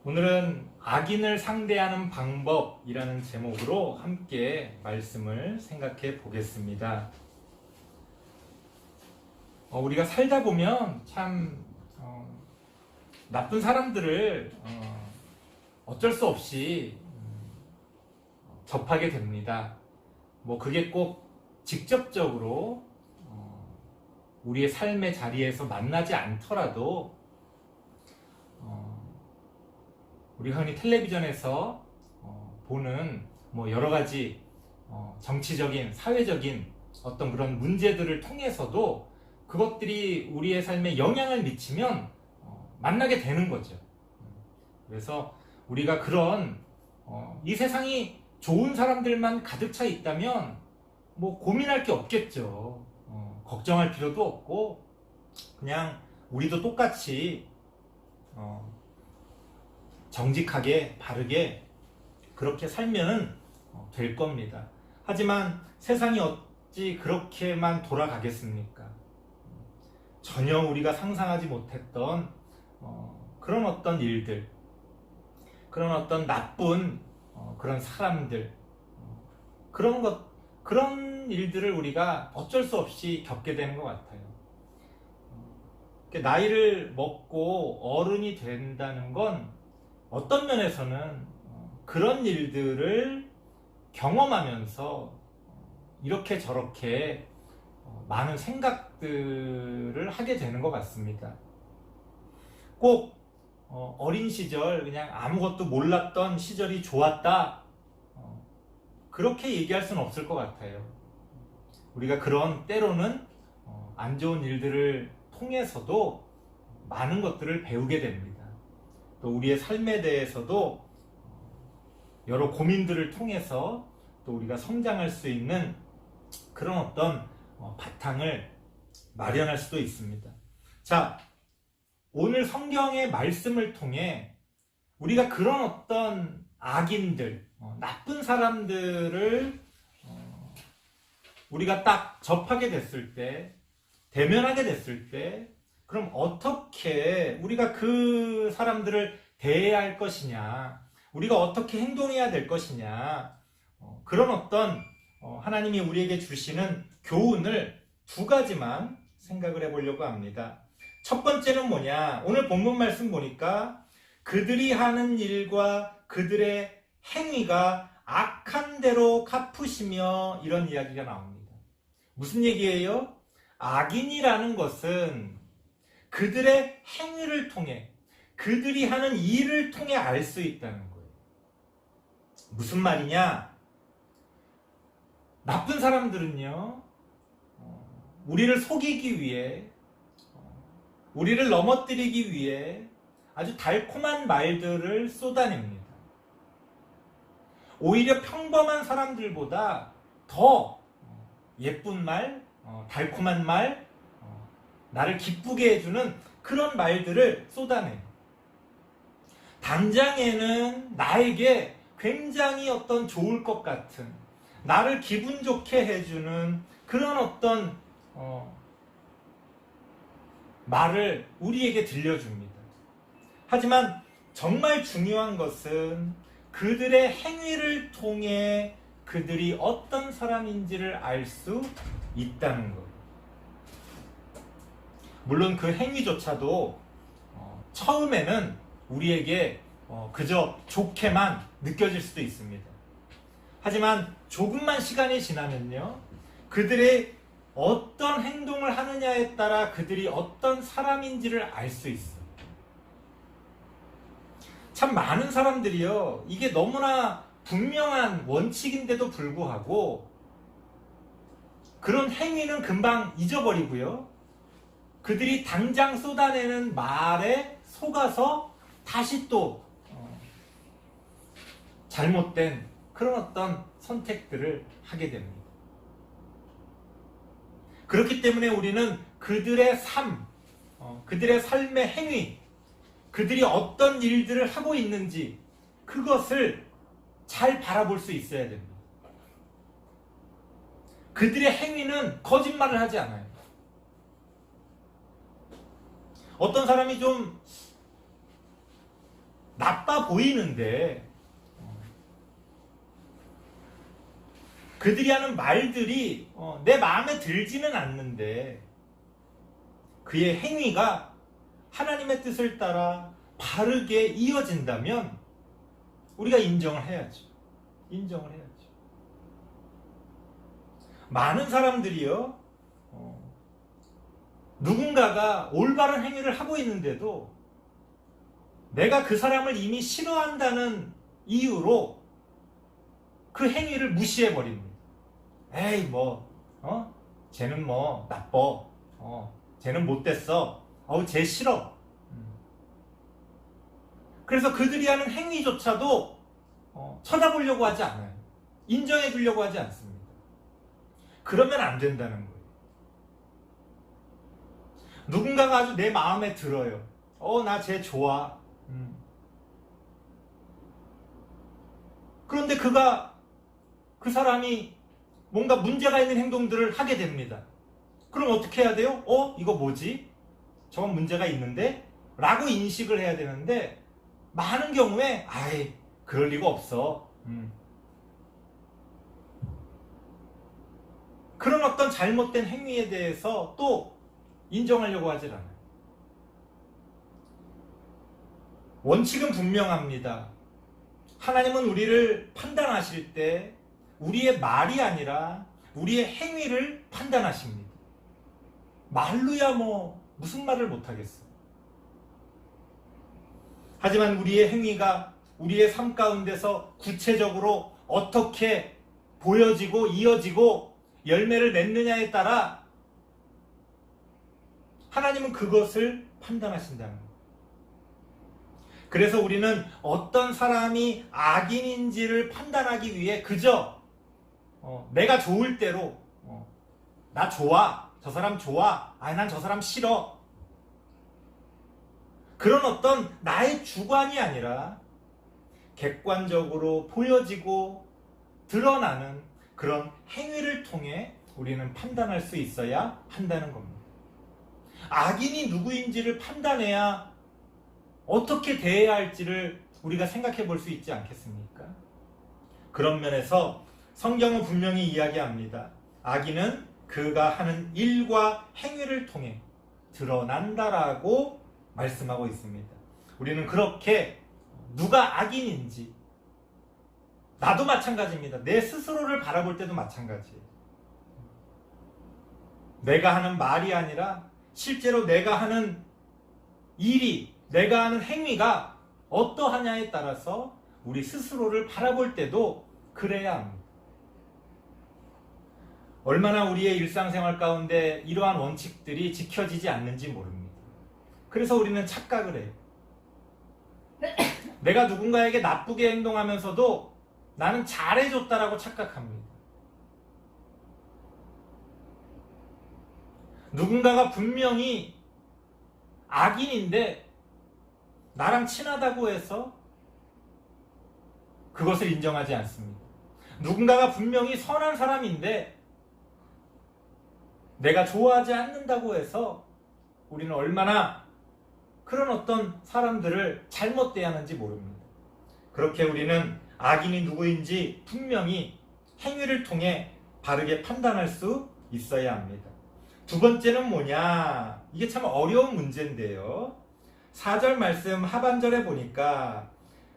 오늘은 악인을 상대하는 방법이라는 제목으로 함께 말씀을 생각해 보겠습니다. 우리가 살다 보면 참 나쁜 사람들을 어쩔 수 없이 접하게 됩니다. 그게 꼭 직접적으로 우리의 삶의 자리에서 만나지 않더라도 우리가 흔히 텔레비전에서 보는 여러 가지 정치적인, 사회적인 어떤 그런 문제들을 통해서도 그것들이 우리의 삶에 영향을 미치면 만나게 되는 거죠. 그래서 우리가 그런 이 세상이 좋은 사람들만 가득 차 있다면 고민할 게 없겠죠. 걱정할 필요도 없고 그냥 우리도 똑같이 정직하게 바르게 그렇게 살면 될 겁니다. 하지만 세상이 어찌 그렇게만 돌아가겠습니까? 전혀 우리가 상상하지 못했던 그런 어떤 일들, 그런 어떤 나쁜 그런 사람들, 그런 일들을 우리가 어쩔 수 없이 겪게 되는 것 같아요. 나이를 먹고 어른이 된다는 건 어떤 면에서는 그런 일들을 경험하면서 이렇게 저렇게 많은 생각들을 하게 되는 것 같습니다. 꼭 어린 시절 그냥 아무것도 몰랐던 시절이 좋았다 그렇게 얘기할 수는 없을 것 같아요. 우리가 그런 때로는 안 좋은 일들을 통해서도 많은 것들을 배우게 됩니다. 또 우리의 삶에 대해서도 여러 고민들을 통해서 또 우리가 성장할 수 있는 그런 어떤 바탕을 마련할 수도 있습니다. 자, 오늘 성경의 말씀을 통해 우리가 그런 어떤 악인들, 나쁜 사람들을 우리가 딱 접하게 됐을 때, 대면하게 됐을 때, 그럼 어떻게 우리가 그 사람들을 대해야 할 것이냐, 우리가 어떻게 행동해야 될 것이냐, 그런 어떤 하나님이 우리에게 주시는 교훈을 두 가지만 생각을 해보려고 합니다. 첫 번째는 뭐냐? 오늘 본문 말씀 보니까 그들이 하는 일과 그들의 행위가 악한 대로 갚으시며 이런 이야기가 나옵니다. 무슨 얘기예요? 악인이라는 것은 그들의 행위를 통해, 그들이 하는 일을 통해 알 수 있다는 거예요. 무슨 말이냐? 나쁜 사람들은요, 우리를 속이기 위해, 우리를 넘어뜨리기 위해 아주 달콤한 말들을 쏟아냅니다. 오히려 평범한 사람들보다 더 예쁜 말, 달콤한 말, 나를 기쁘게 해주는 그런 말들을 쏟아내요. 당장에는 나에게 굉장히 어떤 좋을 것 같은, 나를 기분 좋게 해주는 그런 어떤 말을 우리에게 들려줍니다. 하지만 정말 중요한 것은 그들의 행위를 통해 그들이 어떤 사람인지를 알 수 있다는 것. 물론 그 행위조차도 처음에는 우리에게 그저 좋게만 느껴질 수도 있습니다. 하지만 조금만 시간이 지나면요, 그들의 어떤 행동을 하느냐에 따라 그들이 어떤 사람인지를 알 수 있어요. 참 많은 사람들이요, 이게 너무나 분명한 원칙인데도 불구하고 그런 행위는 금방 잊어버리고요, 그들이 당장 쏟아내는 말에 속아서 다시 또 잘못된 그런 어떤 선택들을 하게 됩니다. 그렇기 때문에 우리는 그들의 삶, 그들의 삶의 행위, 그들이 어떤 일들을 하고 있는지 그것을 잘 바라볼 수 있어야 됩니다. 그들의 행위는 거짓말을 하지 않아요. 어떤 사람이 좀 나빠 보이는데 그들이 하는 말들이 내 마음에 들지는 않는데 그의 행위가 하나님의 뜻을 따라 바르게 이어진다면 우리가 인정을 해야죠. 인정을 해야죠. 많은 사람들이요, 누군가가 올바른 행위를 하고 있는데도 내가 그 사람을 이미 싫어한다는 이유로 그 행위를 무시해 버립니다. 에이 쟤는 나빠. 쟤는 못됐어. 쟤 싫어. 그래서 그들이 하는 행위조차도 쳐다보려고 하지 않아요. 인정해 주려고 하지 않습니다. 그러면 안 된다는 거예요. 누군가가 아주 내 마음에 들어요. 나 쟤 좋아. 그런데 그 사람이 뭔가 문제가 있는 행동들을 하게 됩니다. 그럼 어떻게 해야 돼요? 이거 뭐지? 저건 문제가 있는데? 라고 인식을 해야 되는데 많은 경우에 그럴 리가 없어. 그런 어떤 잘못된 행위에 대해서 또 인정하려고 하질 않아요. 원칙은 분명합니다. 하나님은 우리를 판단하실 때 우리의 말이 아니라 우리의 행위를 판단하십니다. 말로야 무슨 말을 못하겠어. 하지만 우리의 행위가 우리의 삶 가운데서 구체적으로 어떻게 보여지고 이어지고 열매를 맺느냐에 따라 하나님은 그것을 판단하신다는 거예요. 그래서 우리는 어떤 사람이 악인인지를 판단하기 위해 그저 내가 좋을 대로 나 좋아, 저 사람 좋아, 난 저 사람 싫어, 그런 어떤 나의 주관이 아니라 객관적으로 보여지고 드러나는 그런 행위를 통해 우리는 판단할 수 있어야 한다는 겁니다. 악인이 누구인지를 판단해야 어떻게 대해야 할지를 우리가 생각해 볼 수 있지 않겠습니까? 그런 면에서 성경은 분명히 이야기합니다. 악인은 그가 하는 일과 행위를 통해 드러난다라고 말씀하고 있습니다. 우리는 그렇게 누가 악인인지, 나도 마찬가지입니다. 내 스스로를 바라볼 때도 마찬가지예요. 내가 하는 말이 아니라 실제로 내가 하는 일이, 내가 하는 행위가 어떠하냐에 따라서 우리 스스로를 바라볼 때도 그래야 합니다. 얼마나 우리의 일상생활 가운데 이러한 원칙들이 지켜지지 않는지 모릅니다. 그래서 우리는 착각을 해요. 내가 누군가에게 나쁘게 행동하면서도 나는 잘해줬다라고 착각합니다. 누군가가 분명히 악인인데 나랑 친하다고 해서 그것을 인정하지 않습니다. 누군가가 분명히 선한 사람인데 내가 좋아하지 않는다고 해서 우리는 얼마나 그런 어떤 사람들을 잘못 대하는지 모릅니다. 그렇게 우리는 악인이 누구인지 분명히 행위를 통해 바르게 판단할 수 있어야 합니다. 두 번째는 뭐냐? 이게 참 어려운 문제인데요. 4절 말씀 하반절에 보니까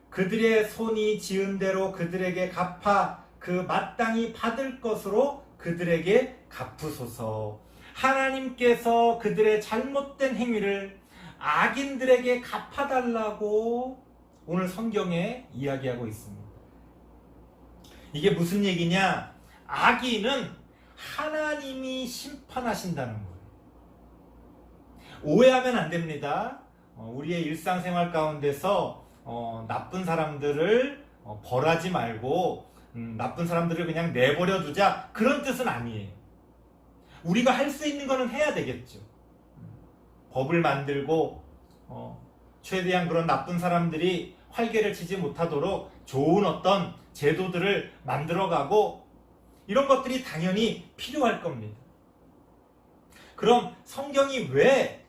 그들의 손이 지은 대로 그들에게 갚아 그 마땅히 받을 것으로 그들에게 갚으소서. 하나님께서 그들의 잘못된 행위를 악인들에게 갚아달라고 오늘 성경에 이야기하고 있습니다. 이게 무슨 얘기냐? 악인은 하나님이 심판하신다는 거예요. 오해하면 안 됩니다. 우리의 일상생활 가운데서 나쁜 사람들을 벌하지 말고 나쁜 사람들을 그냥 내버려 두자, 그런 뜻은 아니에요. 우리가 할 수 있는 거는 해야 되겠죠. 법을 만들고 최대한 그런 나쁜 사람들이 활개를 치지 못하도록 좋은 어떤 제도들을 만들어가고 이런 것들이 당연히 필요할 겁니다. 그럼 성경이 왜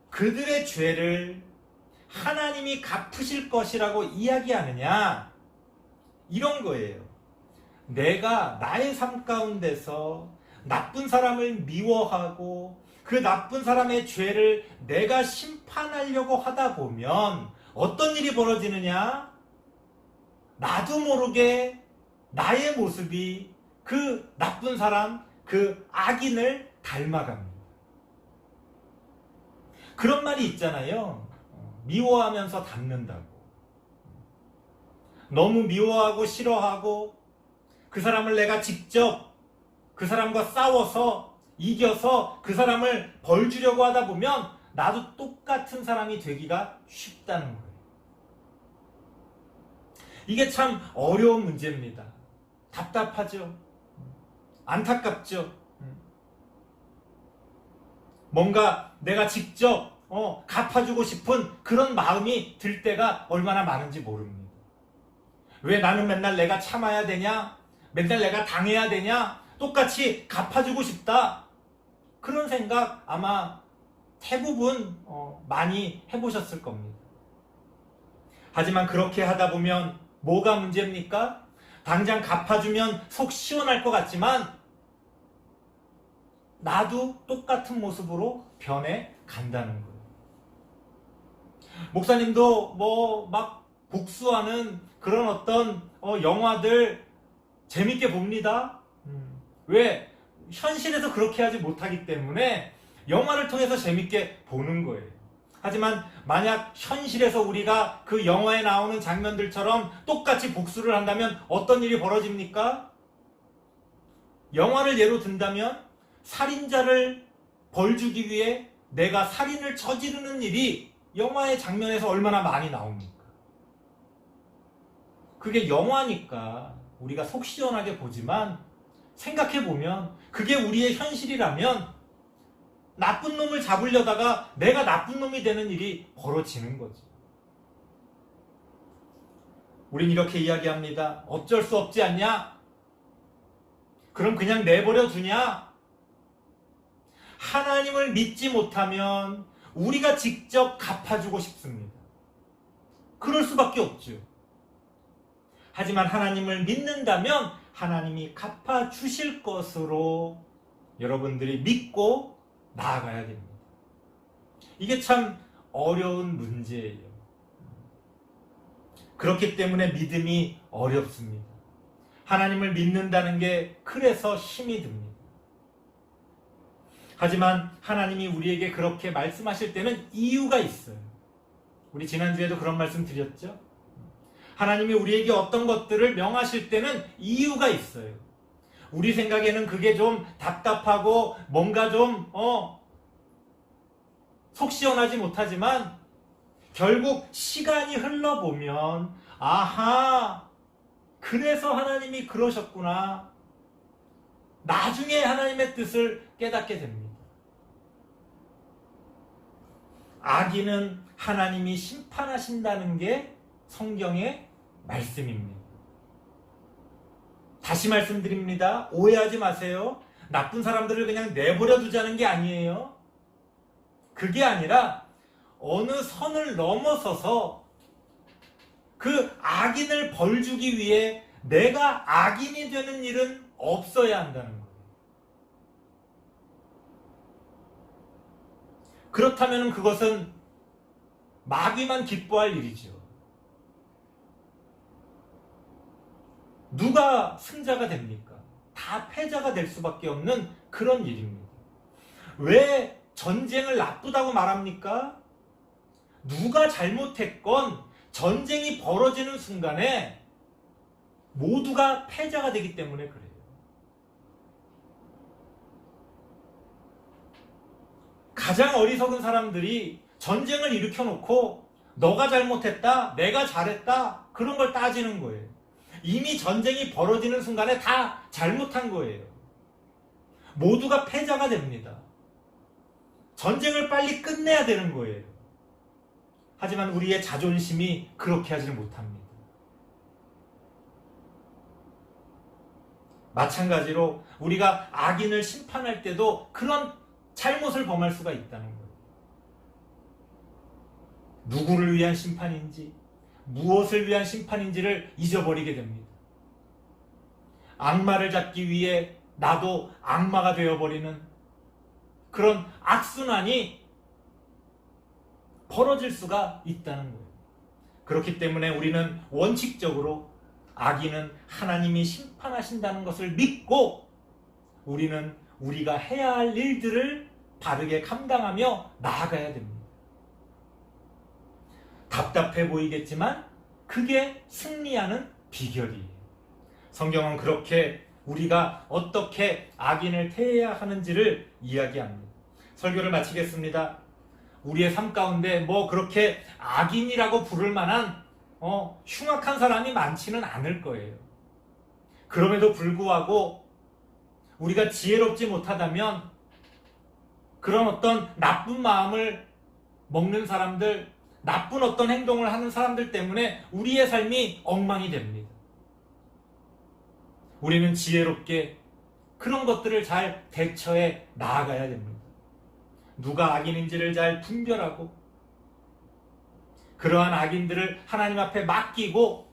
그들의 죄를 하나님이 갚으실 것이라고 이야기하느냐? 이런 거예요. 내가 나의 삶 가운데서 나쁜 사람을 미워하고 그 나쁜 사람의 죄를 내가 심판하려고 하다 보면 어떤 일이 벌어지느냐? 나도 모르게 나의 모습이 그 나쁜 사람, 그 악인을 닮아갑니다. 그런 말이 있잖아요. 미워하면서 닮는다고. 너무 미워하고 싫어하고 그 사람을 내가 직접 그 사람과 싸워서 이겨서 그 사람을 벌 주려고 하다 보면 나도 똑같은 사람이 되기가 쉽다는 거예요. 이게 참 어려운 문제입니다. 답답하죠. 안타깝죠. 뭔가 내가 직접 갚아주고 싶은 그런 마음이 들 때가 얼마나 많은지 모릅니다. 왜 나는 맨날 내가 참아야 되냐? 맨날 내가 당해야 되냐? 똑같이 갚아주고 싶다. 그런 생각 아마 대부분 많이 해보셨을 겁니다. 하지만 그렇게 하다 보면 뭐가 문제입니까? 당장 갚아주면 속 시원할 것 같지만 나도 똑같은 모습으로 변해 간다는 거예요. 목사님도 막 복수하는 그런 어떤 영화들 재밌게 봅니다. 왜? 현실에서 그렇게 하지 못하기 때문에 영화를 통해서 재밌게 보는 거예요. 하지만 만약 현실에서 우리가 그 영화에 나오는 장면들처럼 똑같이 복수를 한다면 어떤 일이 벌어집니까? 영화를 예로 든다면 살인자를 벌주기 위해 내가 살인을 저지르는 일이 영화의 장면에서 얼마나 많이 나옵니까? 그게 영화니까 우리가 속 시원하게 보지만 생각해보면 그게 우리의 현실이라면 나쁜 놈을 잡으려다가 내가 나쁜 놈이 되는 일이 벌어지는 거죠. 우린 이렇게 이야기합니다. 어쩔 수 없지 않냐? 그럼 그냥 내버려 두냐? 하나님을 믿지 못하면 우리가 직접 갚아주고 싶습니다. 그럴 수밖에 없죠. 하지만 하나님을 믿는다면 하나님이 갚아주실 것으로 여러분들이 믿고 나아가야 됩니다. 이게 참 어려운 문제예요. 그렇기 때문에 믿음이 어렵습니다. 하나님을 믿는다는 게 그래서 힘이 듭니다. 하지만 하나님이 우리에게 그렇게 말씀하실 때는 이유가 있어요. 우리 지난주에도 그런 말씀 드렸죠? 하나님이 우리에게 어떤 것들을 명하실 때는 이유가 있어요. 우리 생각에는 그게 좀 답답하고 뭔가 좀 속 시원하지 못하지만 결국 시간이 흘러보면 아하, 그래서 하나님이 그러셨구나. 나중에 하나님의 뜻을 깨닫게 됩니다. 악인은 하나님이 심판하신다는 게 성경의 말씀입니다. 다시 말씀드립니다. 오해하지 마세요. 나쁜 사람들을 그냥 내버려 두자는 게 아니에요. 그게 아니라 어느 선을 넘어서서 그 악인을 벌주기 위해 내가 악인이 되는 일은 없어야 한다는 거예요. 그렇다면 그것은 마귀만 기뻐할 일이죠. 누가 승자가 됩니까? 다 패자가 될 수밖에 없는 그런 일입니다. 왜 전쟁을 나쁘다고 말합니까? 누가 잘못했건 전쟁이 벌어지는 순간에 모두가 패자가 되기 때문에 그래요. 가장 어리석은 사람들이 전쟁을 일으켜놓고 너가 잘못했다, 내가 잘했다 그런 걸 따지는 거예요. 이미 전쟁이 벌어지는 순간에 다 잘못한 거예요. 모두가 패자가 됩니다. 전쟁을 빨리 끝내야 되는 거예요. 하지만 우리의 자존심이 그렇게 하지를 못합니다. 마찬가지로 우리가 악인을 심판할 때도 그런 잘못을 범할 수가 있다는 거예요. 누구를 위한 심판인지, 무엇을 위한 심판인지를 잊어버리게 됩니다. 악마를 잡기 위해 나도 악마가 되어버리는 그런 악순환이 벌어질 수가 있다는 거예요. 그렇기 때문에 우리는 원칙적으로 악인은 하나님이 심판하신다는 것을 믿고 우리는 우리가 해야 할 일들을 바르게 감당하며 나아가야 됩니다. 답답해 보이겠지만 그게 승리하는 비결이에요. 성경은 그렇게 우리가 어떻게 악인을 태해야 하는지를 이야기합니다. 설교를 마치겠습니다. 우리의 삶 가운데 그렇게 악인이라고 부를 만한 흉악한 사람이 많지는 않을 거예요. 그럼에도 불구하고 우리가 지혜롭지 못하다면 그런 어떤 나쁜 마음을 먹는 사람들, 나쁜 어떤 행동을 하는 사람들 때문에 우리의 삶이 엉망이 됩니다. 우리는 지혜롭게 그런 것들을 잘 대처해 나아가야 됩니다. 누가 악인인지를 잘 분별하고 그러한 악인들을 하나님 앞에 맡기고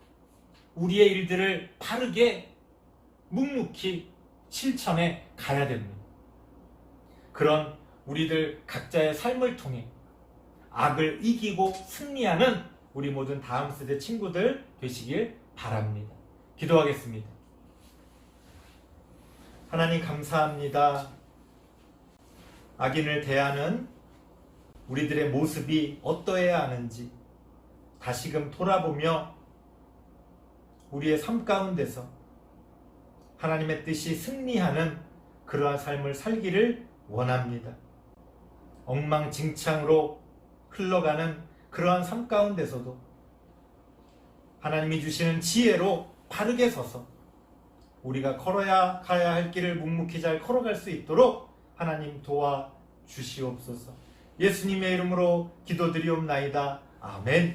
우리의 일들을 바르게 묵묵히 실천해 가야 됩니다. 그런 우리들 각자의 삶을 통해 악을 이기고 승리하는 우리 모든 다음 세대 친구들 되시길 바랍니다. 기도하겠습니다. 하나님 감사합니다. 악인을 대하는 우리들의 모습이 어떠해야 하는지 다시금 돌아보며 우리의 삶 가운데서 하나님의 뜻이 승리하는 그러한 삶을 살기를 원합니다. 엉망진창으로 흘러가는 그러한 삶 가운데서도 하나님이 주시는 지혜로 바르게 서서 우리가 걸어야 가야 할 길을 묵묵히 잘 걸어갈 수 있도록 하나님 도와주시옵소서. 예수님의 이름으로 기도드리옵나이다. 아멘.